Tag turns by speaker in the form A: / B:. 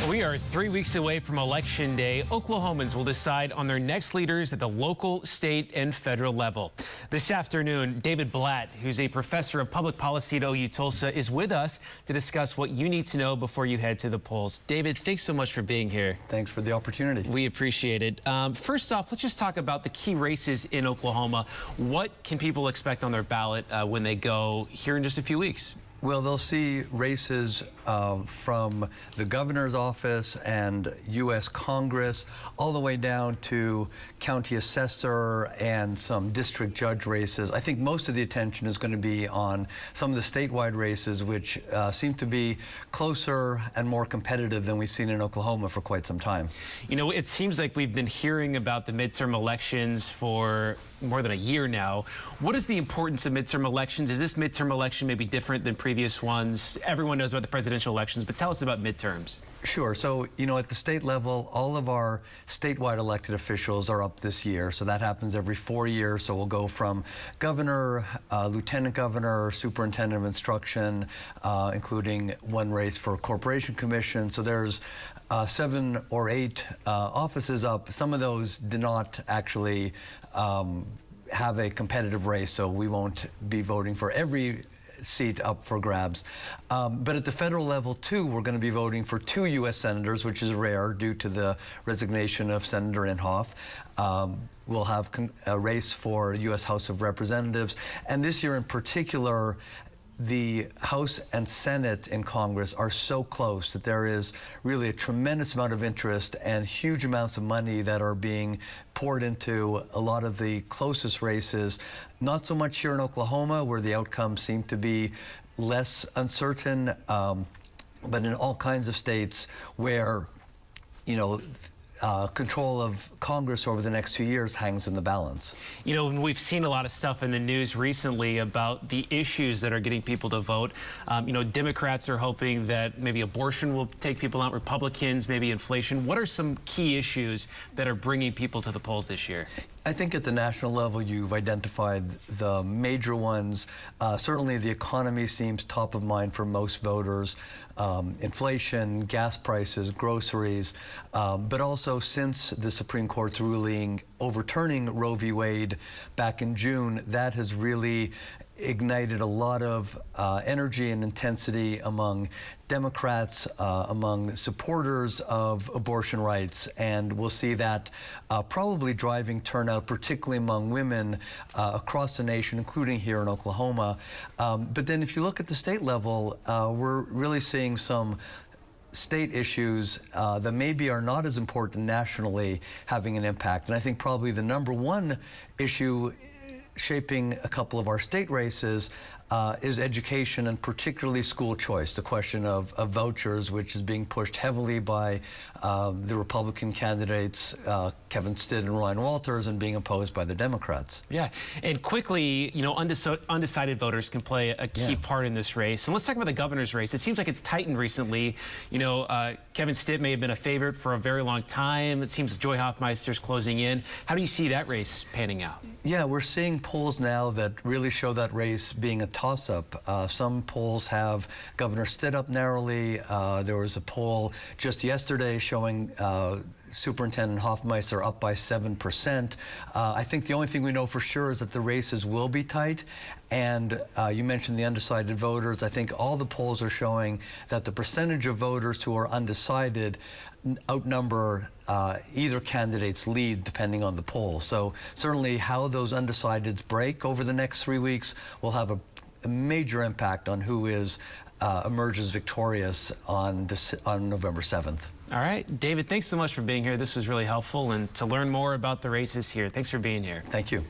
A: We are 3 weeks away from Election Day. Oklahomans will decide on their next leaders at the local, state, and federal level. This afternoon, David Blatt, who's a professor of public policy at OU-Tulsa, is with us to discuss what you need to know before you head to the polls. David, thanks so much for being here.
B: Thanks for the opportunity.
A: We appreciate it. First off, let's just talk about the key races in Oklahoma. What can people expect on their ballot when they go here in just a few weeks?
B: Well, they'll see races from the governor's office and U.S. Congress all the way down to county assessor and some district judge races. I think most of the attention is going to be on some of the statewide races, which seem to be closer and more competitive than we've seen in Oklahoma for quite some time.
A: You know, it seems like we've been hearing about the midterm elections for more than a year now. What is the importance of midterm elections? Is this midterm election maybe different than previous ones? Everyone knows about the presidential elections, but tell us about midterms.
B: Sure. So, you know, at the state level, all of our statewide elected officials are up this year. So that happens every 4 years. So we'll go from governor, lieutenant governor, superintendent of instruction, including one race for corporation commission. So there's 7 or 8 offices up. Some of those did not actually have a competitive race, so we won't be voting for every seat up for grabs. But at the federal level, too, we're going to be voting for 2 U.S. senators, which is rare due to the resignation of Senator Inhofe. We'll have a race for U.S. House of Representatives. And this year in particular, the House and Senate in Congress are so close that there is really a tremendous amount of interest and huge amounts of money that are being poured into a lot of the closest races. Not so much here in Oklahoma, where the outcomes seem to be less uncertain, but in all kinds of states where, you know, control of Congress over the next few years hangs in the balance.
A: You know, we've seen a lot of stuff in the news recently about the issues that are getting people to vote. You know, Democrats are hoping that maybe abortion will take people out, Republicans, maybe inflation. What are some key issues that are bringing people to the polls this year?
B: I think at the national level, you've identified the major ones. Certainly the economy seems top of mind for most voters. Inflation, gas prices, groceries, but also since the Supreme Court's ruling overturning Roe v. Wade back in June, that has really ignited a lot of energy and intensity among Democrats, among supporters of abortion rights, and we'll see that probably driving turnout, particularly among women across the nation, including here in Oklahoma. But then if you look at the state level, we're really seeing some state issues that maybe are not as important nationally having an impact. And I think probably the #1 issue shaping a couple of our state races is education, and particularly school choice, the question of vouchers, which is being pushed heavily by the Republican candidates, Kevin Stitt and Ryan Walters, and being opposed by the Democrats.
A: Yeah, and quickly, you know, undecided voters can play a key part in this race. And let's talk about the governor's race. It seems like it's tightened recently. You know, Kevin Stitt may have been a favorite for a very long time. It seems Joy Hoffmeister's closing in. How do you see that race panning out?
B: Yeah, we're seeing polls now that really show that race being a toss-up. Some polls have Governor Stitt up narrowly. There was a poll just yesterday showing Superintendent Hoffmeister up by 7%. I think the only thing we know for sure is that the races will be tight. And you mentioned the undecided voters. I think all the polls are showing that the percentage of voters who are undecided outnumber either candidate's lead depending on the poll. So certainly how those undecideds break over the next 3 weeks will have a major impact on who emerges victorious on November 7th.
A: All right, David, thanks so much for being here. This was really helpful. And to learn more about the races here, thanks for being here.
B: Thank you.